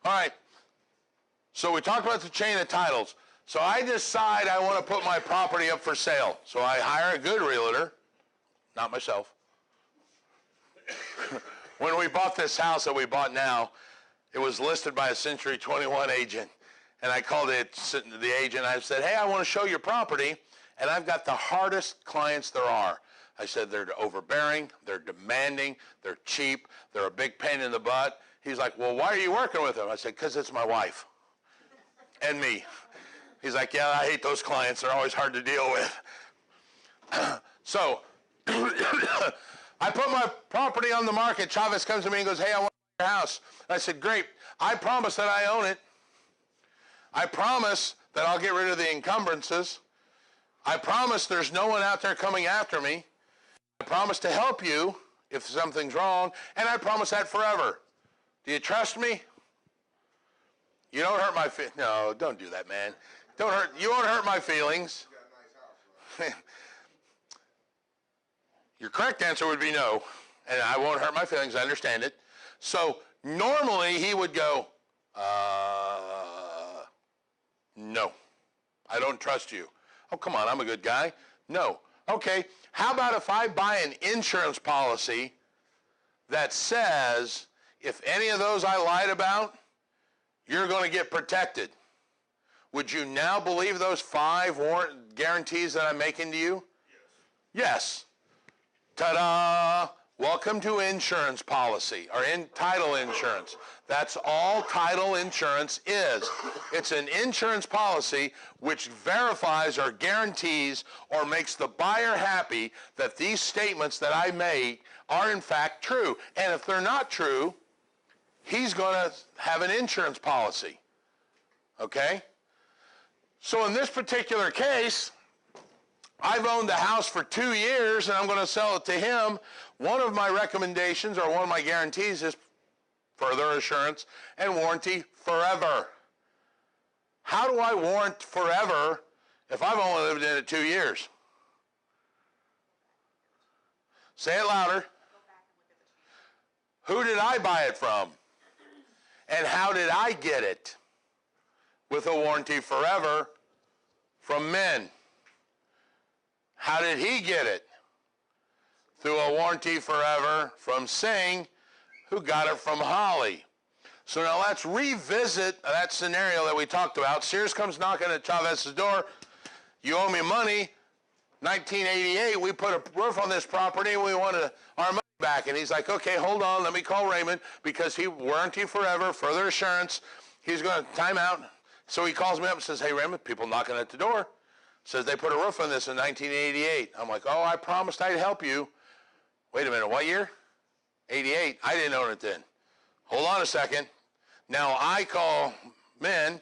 All right. So we talked about the chain of titles. So I decide I want to put my property up for sale. So I hire a good realtor, not myself. When we bought this house that we bought now, it was listed by a Century 21 agent. And I called the agent. I said, hey, I want to show your property. And I've got the hardest clients there are. I said, they're overbearing, they're demanding, they're cheap, they're a big pain in the butt. He's like, well, why are you working with them? I said, because it's my wife and me. He's like, yeah, I hate those clients. They're always hard to deal with. So I put my property on the market. Chavez comes to me and goes, hey, I want your house. And I said, great. I promise that I own it. I promise that I'll get rid of the encumbrances. I promise there's no one out there coming after me. I promise to help you if something's wrong, and I promise that forever. Do you trust me? You don't hurt my feelings. No, don't do that, man. Don't hurt. You won't hurt my feelings. You got a nice house, right? Your correct answer would be no, and I won't hurt my feelings. I understand it. So normally he would go, no, I don't trust you. Oh, come on, I'm a good guy. No. Okay, how about if I buy an insurance policy that says if any of those I lied about, you're going to get protected? Would you now believe those 5 guarantees that I'm making to you? Yes. Yes. Ta-da! Welcome to insurance policy, or title insurance. That's all title insurance is. It's an insurance policy which verifies or guarantees or makes the buyer happy that these statements that I made are in fact true. And if they're not true, he's going to have an insurance policy. Okay? So in this particular case, I've owned the house for 2 years and I'm going to sell it to him. One of my recommendations or one of my guarantees is further assurance and warranty forever. How do I warrant forever if I've only lived in it 2 years? Say it louder. Who did I buy it from? And how did I get it? With a warranty forever from men. How did he get it? Through a warranty forever from Singh, who got it from Holly. So now let's revisit that scenario that we talked about. Sears comes knocking at Chavez's door. You owe me money. 1988, we put a roof on this property and we wanted our money back. And he's like, okay, hold on, let me call Raymond because he warranty forever, further assurance. He's going to time out. So he calls me up and says, hey, Raymond, people knocking at the door. Says they put a roof on this in 1988. I'm like, oh, I promised I'd help you. Wait a minute, what year? 88. I didn't own it then. Hold on a second. Now I call men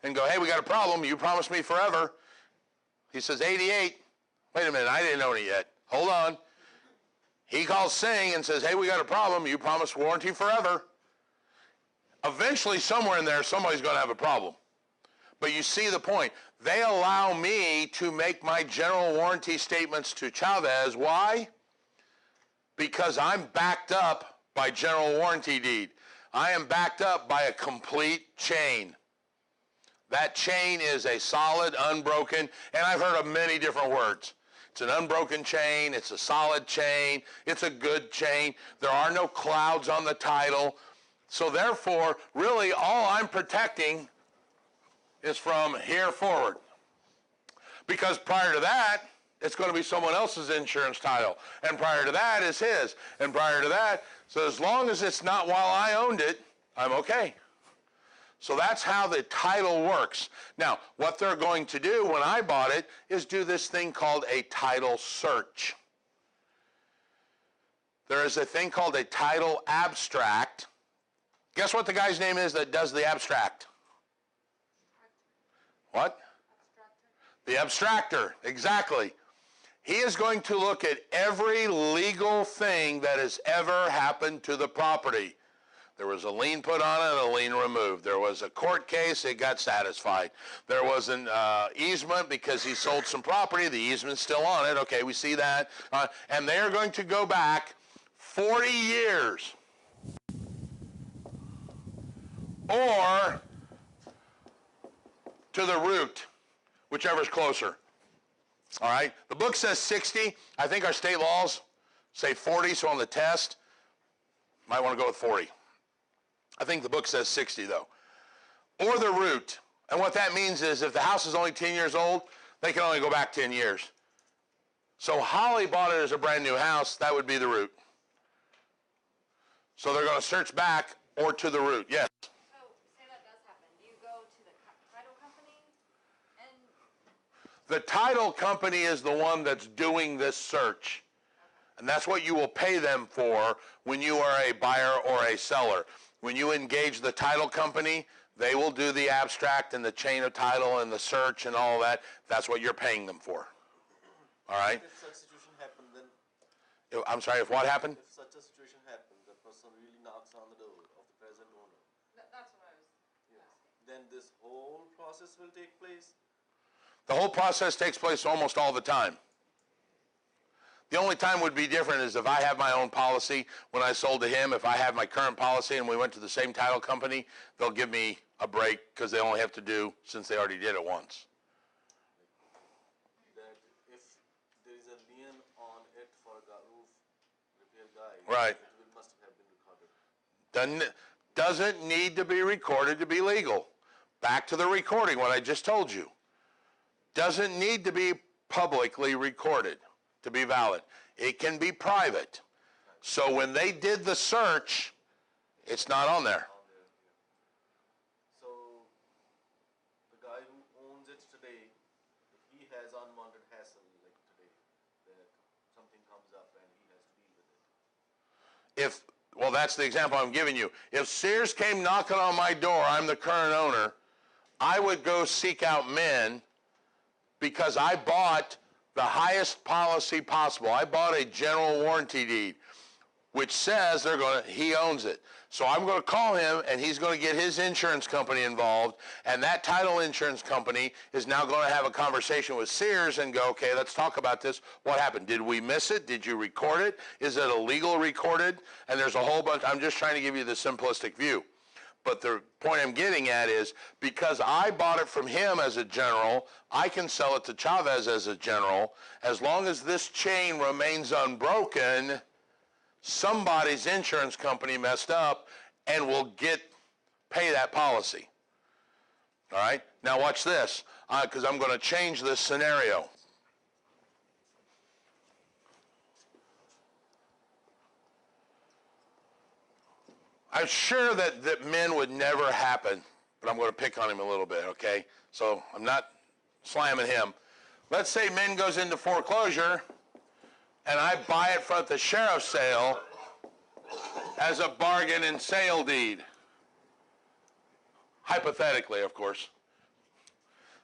and go, hey, we got a problem. You promised me forever. He says, 88. Wait a minute, I didn't own it yet. Hold on. He calls Singh and says, hey, we got a problem. You promised warranty forever. Eventually, somewhere in there, somebody's going to have a problem. But you see the point. They allow me to make my general warranty statements to Chavez. Why? Because I'm backed up by general warranty deed. I am backed up by a complete chain. That chain is a solid, unbroken, and I've heard of many different words. It's an unbroken chain, it's a solid chain, it's a good chain. There are no clouds on the title. So therefore, really all I'm protecting is from here forward. Because prior to that, it's going to be someone else's insurance title. And prior to that is his. And prior to that, so as long as it's not while I owned it, I'm okay. So that's how the title works. Now, what they're going to do when I bought it is do this thing called a title search. There is a thing called a title abstract. Guess what the guy's name is that does the abstract? What? The abstractor, exactly. He is going to look at every legal thing that has ever happened to the property. There was a lien put on it, a lien removed. There was a court case, it got satisfied. There was an easement because he sold some property, the easement's still on it. Okay, we see that. And they are going to go back 40 years or to the root, whichever's closer. All right? The book says 60. I think our state laws say 40, so on the test, might want to go with 40. I think the book says 60, though. Or the root. And what that means is if the house is only 10 years old, they can only go back 10 years. So Holly bought it as a brand new house. That would be the root. So they're going to search back or to the root. Yes? So say that does happen. Do you go to the title company? And The title company is the one that's doing this search. And that's what you will pay them for when you are a buyer or a seller. When you engage the title company, they will do the abstract and the chain of title and the search and all that. That's what you're paying them for. All right? If such situation happened, then I'm sorry, if what happened? if such a situation happened, the person really knocks on the door of the present owner, that's what I was asking. then this whole process will take place. The whole process takes place almost all the time. The only time would be different is if I have my own policy. When I sold to him, if I have my current policy and we went to the same title company, they'll give me a break because they only have to do, since they already did it once. That if there is a lien on it for the roof repair guy, Right. it must have been recorded. Doesn't need to be recorded to be legal. Back to the recording, what I just told you. Doesn't need to be publicly recorded to be valid. It can be private. So when they did the search, it's not on there. So the guy who owns it today, if he has unwanted hassle like today, that something comes up and he has to deal with it. Well, that's the example I'm giving you. If Sears came knocking on my door, I'm the current owner, I would go seek out men because I bought the highest policy possible. I bought a general warranty deed, which says he owns it. So I'm going to call him, and he's going to get his insurance company involved, and that title insurance company is now going to have a conversation with Sears and go, okay, let's talk about this. What happened? Did we miss it? Did you record it? Is it illegal recorded? And there's a whole bunch. I'm just trying to give you the simplistic view. But the point I'm getting at is because I bought it from him as a general, I can sell it to Chavez as a general. As long as this chain remains unbroken, somebody's insurance company messed up and will pay that policy. All right? Now watch this, because I'm going to change this scenario. I'm sure that men would never happen, but I'm going to pick on him a little bit, okay? So I'm not slamming him. Let's say men goes into foreclosure, and I buy it from the sheriff's sale as a bargain and sale deed. Hypothetically, of course.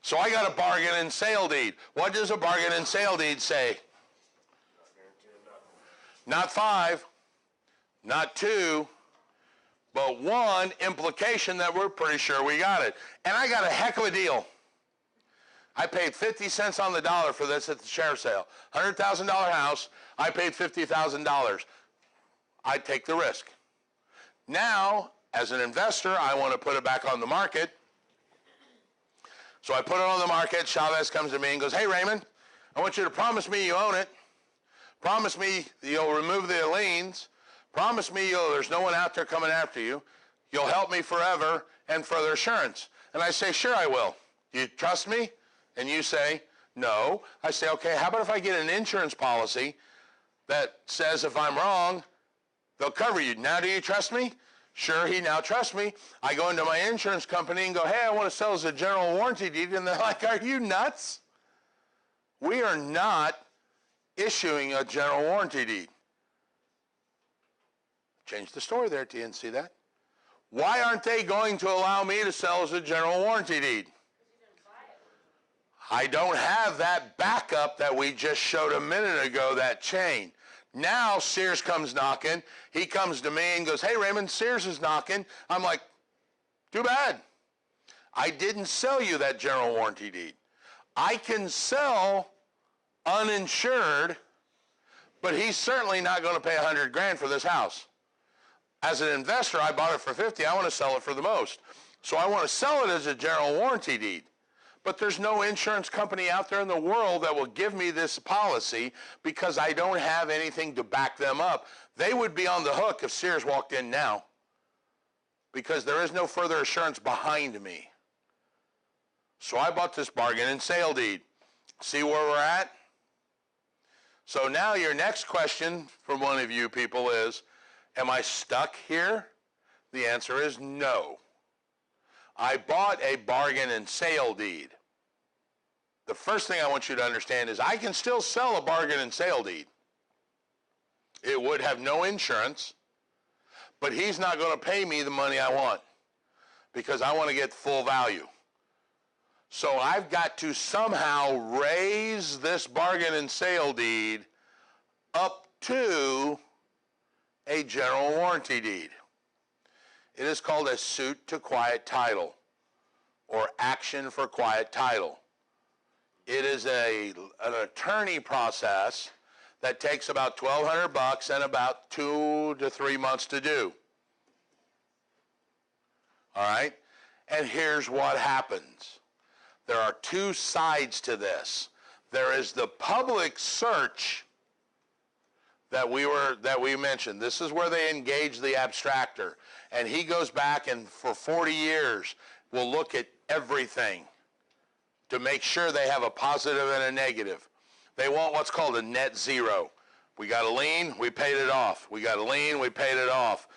So I got a bargain and sale deed. What does a bargain and sale deed say? Not 5, not 2, but 1 implication that we're pretty sure we got it. And I got a heck of a deal. I paid 50 cents on the dollar for this at the sheriff's sale. $100,000 house, I paid $50,000. I'd take the risk. Now, as an investor, I want to put it back on the market. So I put it on the market. Chavez comes to me and goes, hey, Raymond, I want you to promise me you own it. Promise me you'll remove the liens. Promise me there's no one out there coming after you. You'll help me forever and further assurance. And I say, sure, I will. You trust me? And you say, no. I say, okay, how about if I get an insurance policy that says if I'm wrong, they'll cover you. Now do you trust me? Sure, he now trusts me. I go into my insurance company and go, hey, I want to sell as a general warranty deed. And they're like, are you nuts? We are not issuing a general warranty deed. Change the story there, T, and see that? Why aren't they going to allow me to sell as a general warranty deed? I don't have that backup that we just showed a minute ago, that chain. Now Sears comes knocking. He comes to me and goes, hey, Raymond, Sears is knocking. I'm like, too bad. I didn't sell you that general warranty deed. I can sell uninsured, but he's certainly not going to pay $100,000 for this house. As an investor, I bought it for 50. I want to sell it for the most. So I want to sell it as a general warranty deed. But there's no insurance company out there in the world that will give me this policy because I don't have anything to back them up. They would be on the hook if Sears walked in now because there is no further assurance behind me. So I bought this bargain and sale deed. See where we're at? So now your next question from one of you people is, am I stuck here? The answer is no. I bought a bargain and sale deed. The first thing I want you to understand is I can still sell a bargain and sale deed. It would have no insurance, but he's not going to pay me the money I want because I want to get full value. So I've got to somehow raise this bargain and sale deed up to a general warranty deed. It is called a suit to quiet title or action for quiet title. It is an attorney process that takes about $1,200 and about 2 to 3 months to do. All right? And here's what happens. There are two sides to this. There is the public search that we mentioned. This is where they engage the abstractor. And he goes back and for 40 years will look at everything to make sure they have a positive and a negative. They want what's called a net zero. We got a lien, we paid it off. We got a lien, we paid it off.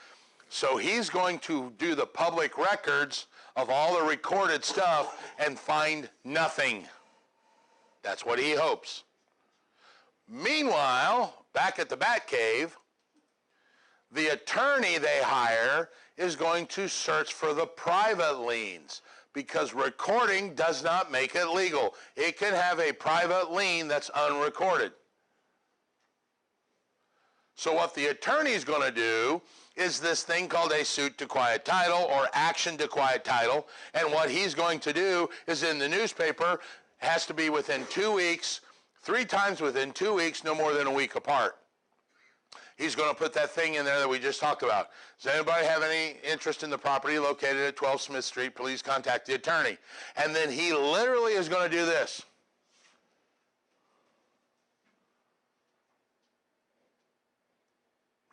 So he's going to do the public records of all the recorded stuff and find nothing. That's what he hopes. Meanwhile, back at the Batcave, the attorney they hire is going to search for the private liens because recording does not make it legal. It can have a private lien that's unrecorded. So what the attorney is going to do is this thing called a suit to quiet title or action to quiet title. And what he's going to do is in the newspaper, has to be within 2 weeks, 3 times within 2 weeks, no more than a week apart. He's going to put that thing in there that we just talked about. Does anybody have any interest in the property located at 12 Smith Street? Please contact the attorney. And then he literally is going to do this.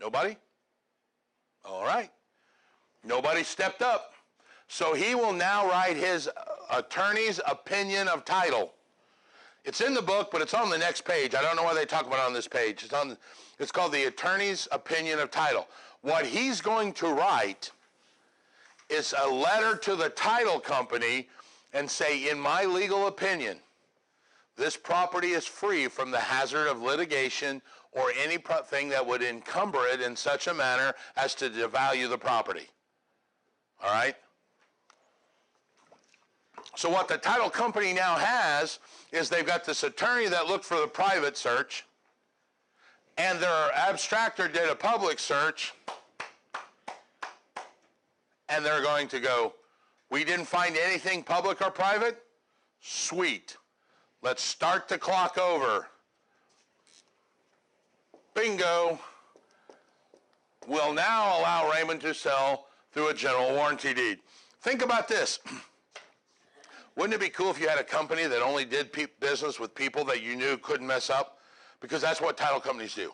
Nobody? All right. Nobody stepped up. So he will now write his attorney's opinion of title. It's in the book, but it's on the next page. I don't know why they talk about it on this page. It's called the attorney's opinion of title. What he's going to write is a letter to the title company and say, in my legal opinion, this property is free from the hazard of litigation or anything that would encumber it in such a manner as to devalue the property. All right? So what the title company now has is they've got this attorney that looked for the private search, and their abstractor did a public search, and they're going to go, we didn't find anything public or private? Sweet. Let's start the clock over. Bingo. We'll now allow Raymond to sell through a general warranty deed. Think about this. Wouldn't it be cool if you had a company that only did business with people that you knew couldn't mess up? Because that's what title companies do.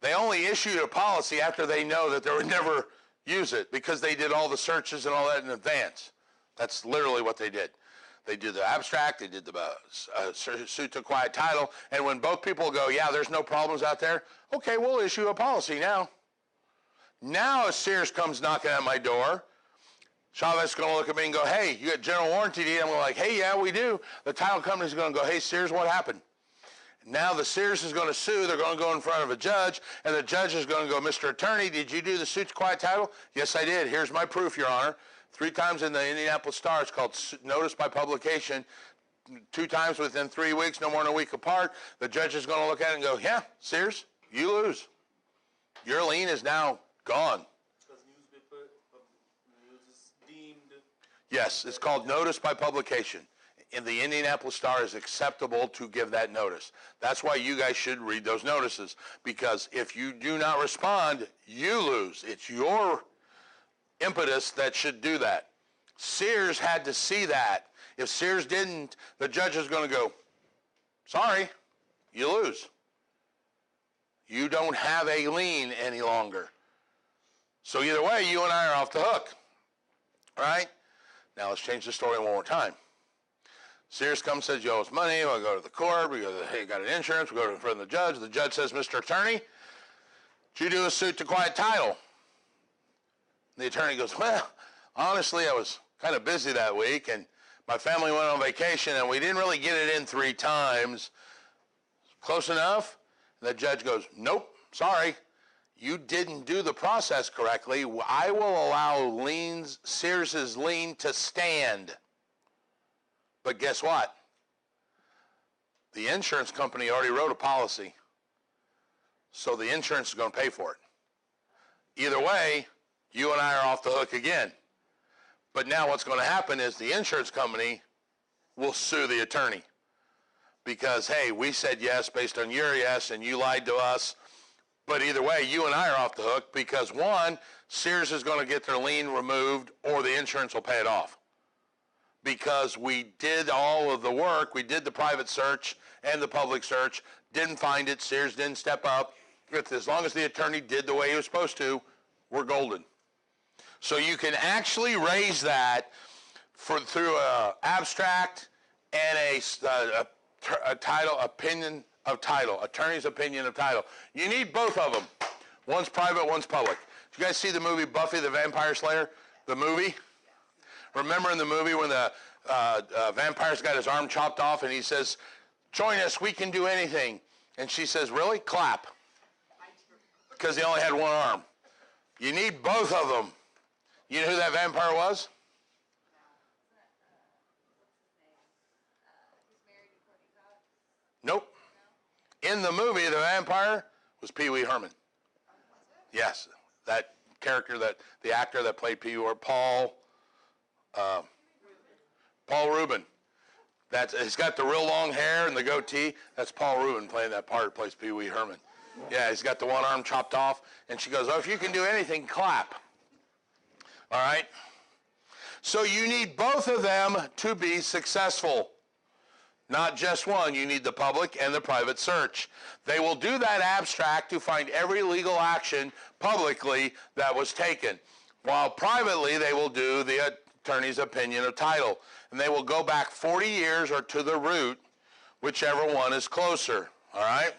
They only issued a policy after they know that they would never use it because they did all the searches and all that in advance. That's literally what they did. They did the abstract, they did the suit to quiet title, and when both people go, yeah, there's no problems out there, okay, we'll issue a policy now. Now if Sears comes knocking at my door, Chavez is going to look at me and go, hey, you got general warranty deed? I'm going to like, hey, yeah, we do. The title company is going to go, hey, Sears, what happened? Now the Sears is going to sue. They're going to go in front of a judge, and the judge is going to go, Mr. Attorney, did you do the suit to quiet title? Yes, I did. Here's my proof, Your Honor. 3 times in the Indianapolis Star, it's called notice by publication. 2 times within 3 weeks, no more than a week apart. The judge is going to look at it and go, yeah, Sears, you lose. Your lien is now gone. Because newspaper news is deemed. Yes, it's called notice by publication. in the Indianapolis Star is acceptable to give that notice. That's why you guys should read those notices, because if you do not respond, you lose. It's your impetus that should do that. Sears had to see that. If Sears didn't, the judge is going to go, sorry, you lose. You don't have a lien any longer. So either way, you and I are off the hook. All right? Now let's change the story one more time. Sears comes and says, you owe us money. We'll go to the court. We go, hey, you got an insurance. We go to in front of the judge. The judge says, Mr. Attorney, did you do a suit to quiet title? The attorney goes, well, honestly, I was kind of busy that week, and my family went on vacation, and we didn't really get it in 3 times. Close enough? And the judge goes, nope, sorry. You didn't do the process correctly. I will allow Sears's lien to stand. But guess what? The insurance company already wrote a policy, so the insurance is going to pay for it. Either way, you and I are off the hook again. But now what's going to happen is the insurance company will sue the attorney because, hey, we said yes based on your yes and you lied to us. But either way, you and I are off the hook because, one, Sears is going to get their lien removed or the insurance will pay it off. Because we did all of the work, we did the private search and the public search, didn't find it, Sears didn't step up. As long as the attorney did the way he was supposed to, we're golden. So you can actually raise that through an abstract and a title, opinion of title, attorney's opinion of title. You need both of them. One's private, one's public. Did you guys see the movie Buffy the Vampire Slayer? The movie? Remember in the movie when the vampire's got his arm chopped off and he says, join us, we can do anything. And she says, really? Clap. Because he only had one arm. You need both of them. You know who that vampire was? Nope. In the movie, the vampire was Pee Wee Herman. Yes, that character, the actor that played Pee Wee, Paul Rubin. He's got the real long hair and the goatee. That's Paul Rubin playing that part. Plays Pee Wee Herman. Yeah, he's got the one arm chopped off, and she goes, oh, if you can do anything, clap. All right? So you need both of them to be successful. Not just one. You need the public and the private search. They will do that abstract to find every legal action publicly that was taken, while privately they will do the attorney's opinion of title. And they will go back 40 years or to the root, whichever one is closer. All right?